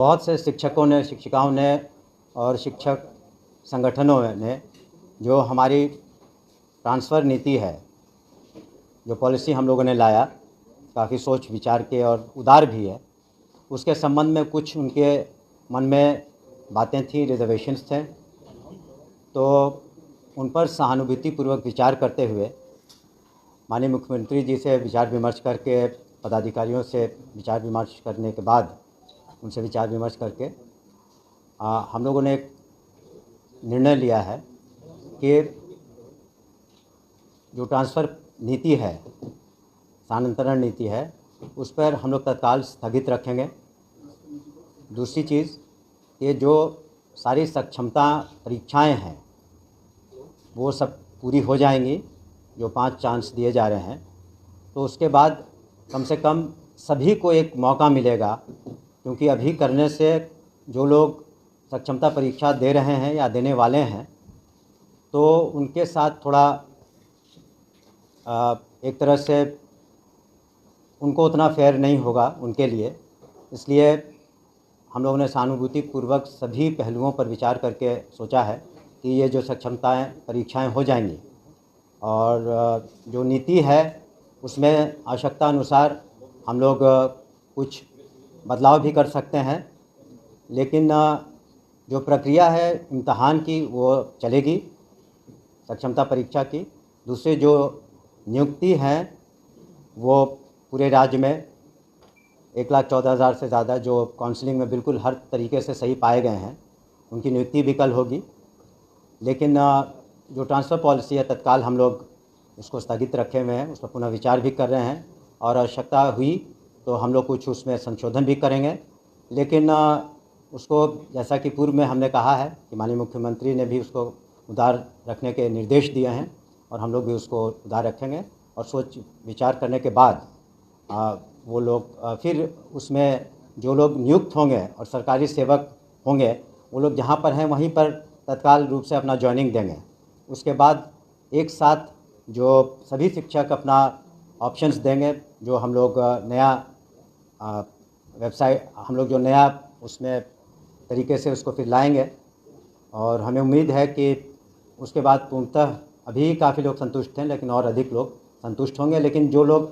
बहुत से शिक्षकों ने, शिक्षिकाओं ने और शिक्षक संगठनों ने जो हमारी ट्रांसफ़र नीति है, जो पॉलिसी हम लोगों ने लाया, काफ़ी सोच विचार के और उदार भी है, उसके संबंध में कुछ उनके मन में बातें थी, रिजर्वेशंस थे, तो उन पर सहानुभूतिपूर्वक विचार करते हुए माननीय मुख्यमंत्री जी से विचार विमर्श करके, पदाधिकारियों से विचार विमर्श करने के बाद, उनसे विचार विमर्श करके हम लोगों ने एक निर्णय लिया है कि जो ट्रांसफ़र नीति है, स्थानांतरण नीति है, उस पर हम लोग तत्काल स्थगित रखेंगे। दूसरी चीज़, ये जो सारी सक्षमता परीक्षाएं हैं वो सब पूरी हो जाएंगी, जो 5 चांस दिए जा रहे हैं, तो उसके बाद कम से कम सभी को एक मौका मिलेगा, क्योंकि अभी करने से जो लोग सक्षमता परीक्षा दे रहे हैं या देने वाले हैं, तो उनके साथ थोड़ा एक तरह से उनको उतना फेयर नहीं होगा उनके लिए। इसलिए हम लोगों ने सहानुभूतिपूर्वक सभी पहलुओं पर विचार करके सोचा है कि ये जो सक्षमताएं परीक्षाएं हो जाएंगी और जो नीति है उसमें आवश्यकता अनुसार हम लोग कुछ बदलाव भी कर सकते हैं, लेकिन जो प्रक्रिया है इम्तहान की वो चलेगी, सक्षमता परीक्षा की। दूसरे जो नियुक्ति हैं वो पूरे राज्य में 1,14,000 से ज़्यादा जो काउंसलिंग में बिल्कुल हर तरीके से सही पाए गए हैं, उनकी नियुक्ति भी कल होगी। लेकिन जो ट्रांसफ़र पॉलिसी है, तत्काल हम लोग उसको स्थगित रखे हुए हैं, उस पर पुनः विचार भी कर रहे हैं और आवश्यकता हुई तो हम लोग कुछ उसमें संशोधन भी करेंगे। लेकिन उसको, जैसा कि पूर्व में हमने कहा है कि माननीय मुख्यमंत्री ने भी उसको उदार रखने के निर्देश दिए हैं और हम लोग भी उसको उदार रखेंगे और सोच विचार करने के बाद वो लोग फिर उसमें जो लोग नियुक्त होंगे और सरकारी सेवक होंगे, वो लोग जहाँ पर हैं वहीं पर तत्काल रूप से अपना जॉइनिंग देंगे। उसके बाद एक साथ जो सभी शिक्षक अपना ऑप्शंस देंगे, जो हम लोग नया वेबसाइट, हम लोग जो नया उसमें तरीके से उसको फिर लाएंगे और हमें उम्मीद है कि उसके बाद पूर्णतः, अभी काफ़ी लोग संतुष्ट हैं लेकिन और अधिक लोग संतुष्ट होंगे। लेकिन जो लोग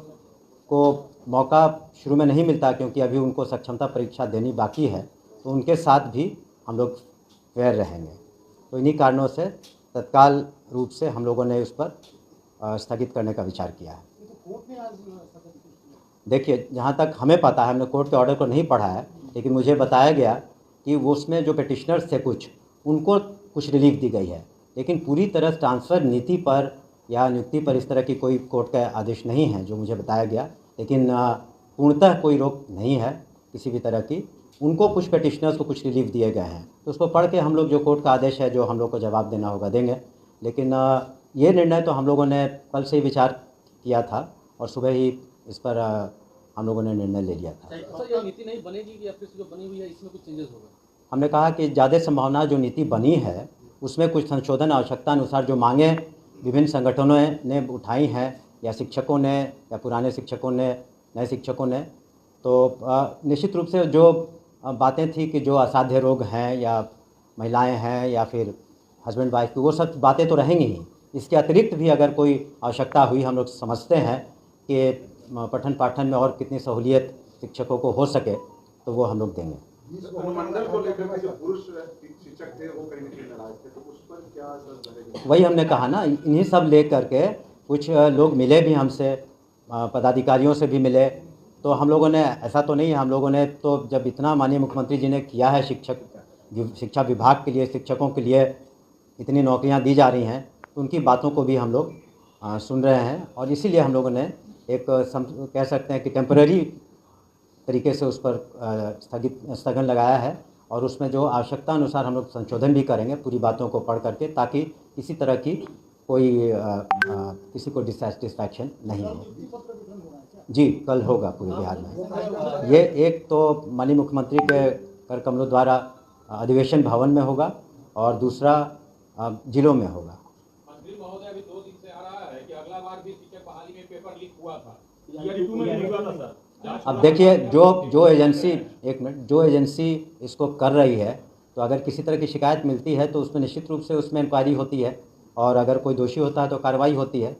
को मौका शुरू में नहीं मिलता क्योंकि अभी उनको सक्षमता परीक्षा देनी बाकी है, तो उनके साथ भी हम लोग फेयर रहेंगे। तो इन्हीं कारणों से तत्काल रूप से हम लोगों ने उस पर स्थगित करने का विचार किया है। देखिए, जहाँ तक हमें पता है, हमने कोर्ट के ऑर्डर को नहीं पढ़ा है, लेकिन मुझे बताया गया कि वो उसमें जो पिटिशनर्स थे उनको कुछ रिलीफ दी गई है, लेकिन पूरी तरह ट्रांसफ़र नीति पर या नियुक्ति पर इस तरह की कोई कोर्ट का आदेश नहीं है जो मुझे बताया गया। लेकिन पूर्णतः कोई रोक नहीं है किसी भी तरह की। उनको कुछ पिटिशनर्स को कुछ रिलीफ दिए गए हैं, तो उसको पढ़ के हम लोग जो कोर्ट का आदेश है, जो हम लोग को जवाब देना होगा, देंगे। लेकिन ये निर्णय तो हम लोगों ने कल से ही विचार किया था और सुबह ही इस पर हम लोगों ने निर्णय ले लिया था। सर, ये नीति नहीं बनेगी कि आपकी जो बनी हुई है इसमें कुछ चेंजेस होगा? हमने कहा कि ज़्यादा संभावना जो नीति बनी है उसमें कुछ संशोधन आवश्यकता अनुसार जो मांगे विभिन्न संगठनों ने उठाई हैं, या शिक्षकों ने, या पुराने शिक्षकों ने, नए शिक्षकों ने, तो निश्चित रूप से जो बातें थी कि जो असाध्य रोग हैं या महिलाएं हैं या फिर हस्बैंड वाइफ की, वो सब बातें तो रहेंगी ही। इसके अतिरिक्त भी अगर कोई आवश्यकता हुई, हम लोग समझते हैं कि पठन पाठन में और कितनी सहूलियत शिक्षकों को हो सके, तो वो हम लोग देंगे। मंडल को लेकर जो पुरुष शिक्षक थे वो कहीं न कहीं नाराज थे, तो उस पर क्या असर रहेगा? वही हमने कहा ना, इन्हीं सब लेकर के कुछ लोग मिले भी हमसे, पदाधिकारियों से भी मिले, तो हम लोगों ने, ऐसा तो नहीं है, हम लोगों ने तो जब इतना माननीय मुख्यमंत्री जी ने किया है शिक्षा विभाग के लिए, शिक्षकों के लिए इतनी नौकरियां दी जा रही हैं, तो उनकी बातों को भी हम लोग सुन रहे हैं और इसीलिए हम लोगों ने एक कह सकते हैं कि टेम्पररी तरीके से उस पर स्थगन लगाया है और उसमें जो आवश्यकता अनुसार हम लोग संशोधन भी करेंगे पूरी बातों को पढ़ करके, ताकि किसी तरह की कोई किसी को डिससेटिस्फैक्शन नहीं हो। जी, कल होगा पूरे बिहार में। ये एक तो माननीय मुख्यमंत्री के कर कमलों द्वारा अधिवेशन भवन में होगा और दूसरा जिलों में होगा। मंत्री महोदय, अभी 2 दिन से आ रहा है कि अगला बार भी शिक्षक बहाली में पेपर लीक हुआ था, ईयर 2 में लीक हुआ था सर। अब देखिए जो एजेंसी, एक मिनट, जो एजेंसी इसको कर रही है, तो अगर किसी तरह की शिकायत मिलती है तो उसमें निश्चित रूप से उसमें इंक्वायरी होती है, और अगर कोई दोषी होता है तो कार्रवाई होती है।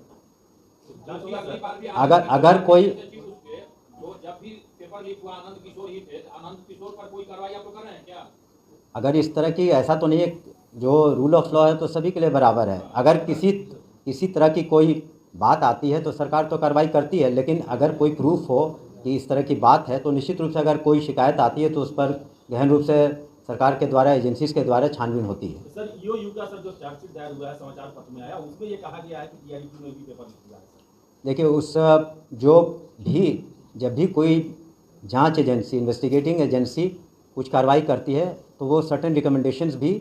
अगर कोई, जो जब भी पेपर लीक हुआ आनंद किशोर ही थे, आनंद किशोर पर कोई कार्रवाई आप लोग कर रहे हैं क्या? अगर इस तरह की, ऐसा तो नहीं है, जो रूल ऑफ लॉ है तो सभी के लिए बराबर है। अगर किसी तरह की कोई बात आती है तो सरकार तो कार्रवाई करती है, लेकिन अगर कोई प्रूफ हो कि इस तरह की बात है तो निश्चित रूप से अगर कोई शिकायत आती है तो उस पर गहन रूप से सरकार के द्वारा, एजेंसीज के द्वारा छानबीन होती है। सर ईओयू का सर जो चार्जशीट दायर हुआ है समाचार पत्र में आया, उसमें ये कहा गया है कि टीआरईटी में भी पेपर लीक हुआ है। देखिए, जब भी कोई जांच एजेंसी, इन्वेस्टिगेटिंग एजेंसी कुछ कार्रवाई करती है तो वो सर्टेन रिकमेंडेशंस भी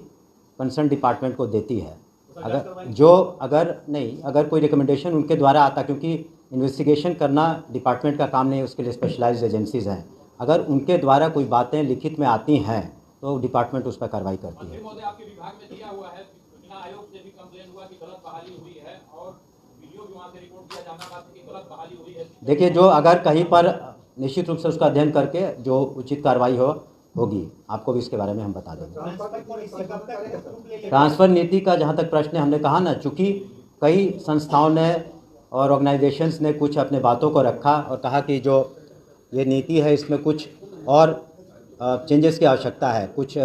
कंसर्न डिपार्टमेंट को देती है। अगर कोई रिकमेंडेशन उनके द्वारा आता, क्योंकि इन्वेस्टिगेशन करना डिपार्टमेंट का काम नहीं है, उसके लिए स्पेशलाइज्ड एजेंसीज हैं। अगर उनके द्वारा कोई बातें लिखित में आती हैं तो डिपार्टमेंट उस पर कार्रवाई करती है। आपके विभाग में दिया हुआ है, सूचना आयोग से भी कंप्लेन हुआ कि गलत बहाली हुई है, और वीडियो भी वहाँ से रिपोर्ट किया जाना बात कि गलत बहाली हुई है। देखिए, जो अगर कहीं पर निश्चित रूप से उसका अध्ययन करके जो उचित कार्रवाई होगी, आपको भी इसके बारे में हम बता देंगे। ट्रांसफ़र नीति का जहाँ तक प्रश्न है, हमने कहा ना, चूँकि कई संस्थाओं ने और ऑर्गेनाइजेशंस ने कुछ अपने बातों को रखा और कहा कि जो ये नीति है इसमें कुछ और चेंजेस की आवश्यकता है, कुछ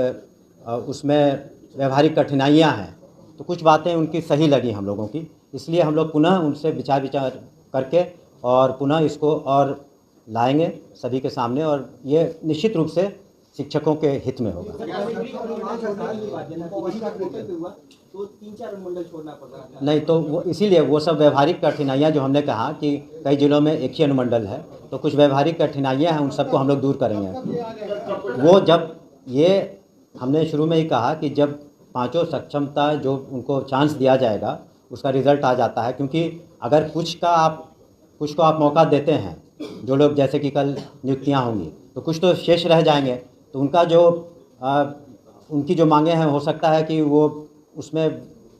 उसमें व्यवहारिक कठिनाइयाँ हैं, तो कुछ बातें उनकी सही लगी हम लोगों की, इसलिए हम लोग पुनः उनसे विचार करके और पुनः इसको और लाएंगे सभी के सामने, और ये निश्चित रूप से शिक्षकों के हित में होगा। तो 3-4 मंडल छोड़ना पड़ रहा है। नहीं, तो वो इसीलिए वो सब व्यवहारिक कठिनाइयाँ जो हमने कहा कि कई जिलों में एक ही अनुमंडल है, तो कुछ व्यवहारिक कठिनाइयाँ हैं, उन सबको हम लोग दूर करेंगे। वो जब ये हमने शुरू में ही कहा कि जब पांचों सक्षमता जो उनको चांस दिया जाएगा उसका रिज़ल्ट आ जाता है, क्योंकि अगर कुछ को आप मौका देते हैं, जो लोग जैसे कि कल नियुक्तियाँ होंगी तो कुछ तो शेष रह जाएंगे, तो उनका जो उनकी जो मांगे हैं हो सकता है कि वो उसमें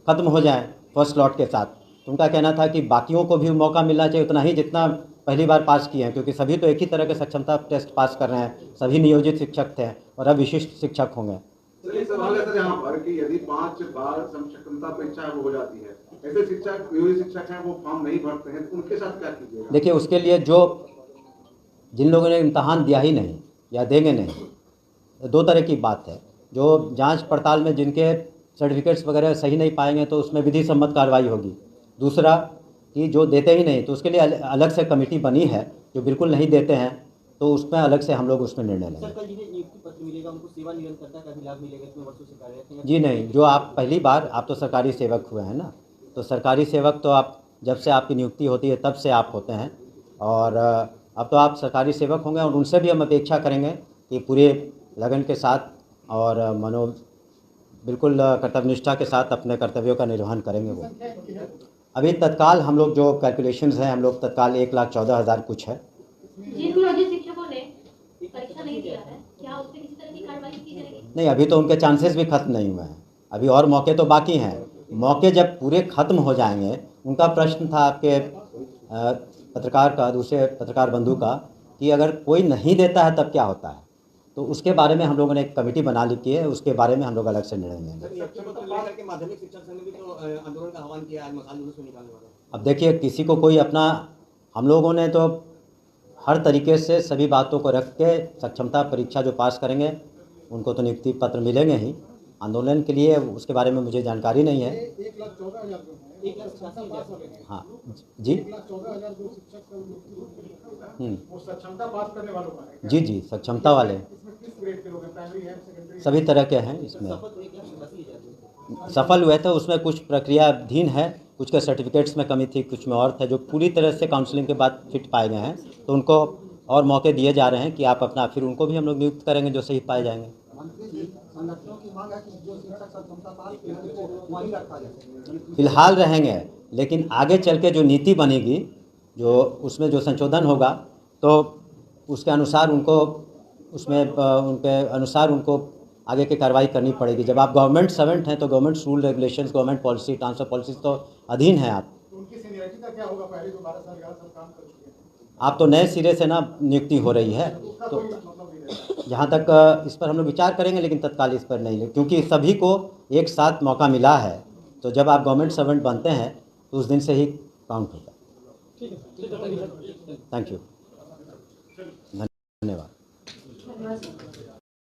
ख़त्म हो जाए फर्स्ट लॉट के साथ। तो उनका कहना था कि बाकियों को भी मौका मिलना चाहिए उतना ही जितना पहली बार पास किए हैं, क्योंकि सभी तो एक ही तरह के सक्षमता टेस्ट पास कर रहे हैं, सभी नियोजित शिक्षक थे और अब विशिष्ट शिक्षक होंगे। ये सवाल है सर यहाँ पर कि यदि 5 बार सक्षमता परीक्षा हो जाती है, ऐसे शिक्षक नियोजित शिक्षक हैं वो फॉर्म नहीं भरते हैं, तो उनके साथ क्या कीजिएगा? देखिए, उसके लिए जिन लोगों ने इम्तहान दिया ही नहीं या देंगे नहीं, दो तरह की बात है। जो जांच पड़ताल में जिनके सर्टिफिकेट्स वगैरह सही नहीं पाएंगे तो उसमें विधि सम्मत कार्रवाई होगी। दूसरा कि जो देते ही नहीं, तो उसके लिए अलग से कमेटी बनी है, जो बिल्कुल नहीं देते हैं तो उसमें अलग से हम लोग उसमें निर्णय लेंगे। सर, कल जिन्हें नियुक्ति पत्र मिलेगा उनको सेवा निरंतरता का भी लाभ मिलेगा, इतने वर्षों से कार्यरत हैं? जी नहीं, जो आप पहली बार, आप तो सरकारी सेवक हुए हैं ना, तो सरकारी सेवक तो आप जब से आपकी नियुक्ति होती है तब से आप होते हैं, और अब तो आप सरकारी सेवक होंगे, और उनसे भी हम अपेक्षा करेंगे कि पूरे लगन के साथ और बिल्कुल कर्तव्यनिष्ठा के साथ अपने कर्तव्यों का निर्वहन करेंगे। वो अभी तत्काल हम लोग जो कैलकुलेशंस हैं, हम लोग तत्काल 1,14,000 कुछ है। जिन नियोजित शिक्षकों ने परीक्षा नहीं दिया है, क्या उस पर किसी तरह की कार्रवाई की जाएगी? नहीं, अभी तो उनके चांसेस भी खत्म नहीं हुए हैं, अभी और मौके तो बाकी हैं। मौके जब पूरे ख़त्म हो जाएंगे, उनका प्रश्न था आपके पत्रकार का, दूसरे पत्रकार बंधु का, कि अगर कोई नहीं देता है तब क्या होता है, तो उसके बारे में हम लोगों ने एक कमेटी बना ली है, उसके बारे में हम लोग अलग से निर्णय लेंगे। माध्यमिक शिक्षक संघ ने भी तो आंदोलन का आह्वान किया है, मकान जुलूस में निकालने वाला। अब देखिए, किसी को कोई अपना, हम लोगों ने तो हर तरीके से सभी बातों को रख के सक्षमता परीक्षा जो पास करेंगे उनको तो नियुक्ति पत्र मिलेंगे ही। आंदोलन के लिए उसके बारे में मुझे जानकारी नहीं है। 1,14,000। हाँ जी, 1,14,000 जो शिक्षक वो सक्षमता पास करने वालों का है। जी, सक्षमता वाले इसमें किस ग्रेड के लोग हैं? प्राइमरी है, सेकेंडरी? सभी तरह के हैं इसमें। सफल हुए थे, उसमें कुछ प्रक्रियाधीन है, कुछ के सर्टिफिकेट्स में कमी थी, कुछ में और थे, जो पूरी तरह से काउंसलिंग के बाद फिट पाए गए हैं, तो उनको और मौके दिए जा रहे हैं कि आप अपना, फिर उनको भी हम लोग नियुक्त करेंगे जो सही पाए जाएंगे। फिलहाल रहेंगे, लेकिन आगे चल के जो नीति बनेगी, जो उसमें जो संशोधन होगा, तो उसके अनुसार उनको, उसमें उनके अनुसार उनको आगे की कार्रवाई करनी पड़ेगी। जब आप गवर्नमेंट सर्वेंट हैं तो government rule regulations, government policy, transfer policy तो अधीन है आप। उनकी सीनियरिटी का क्या होगा? पहले जो 12 साल 11 साल काम कर चुके हैं, आप तो नए सिरे से ना नियुक्ति हो रही है, तो जहाँ तक इस पर हम लोग विचार करेंगे, लेकिन तत्काल इस पर नहीं, क्योंकि सभी को एक साथ मौका मिला है। तो जब आप गवर्नमेंट सर्वेंट बनते हैं तो उस दिन से ही काउंट होता है। थैंक यू, धन्यवाद।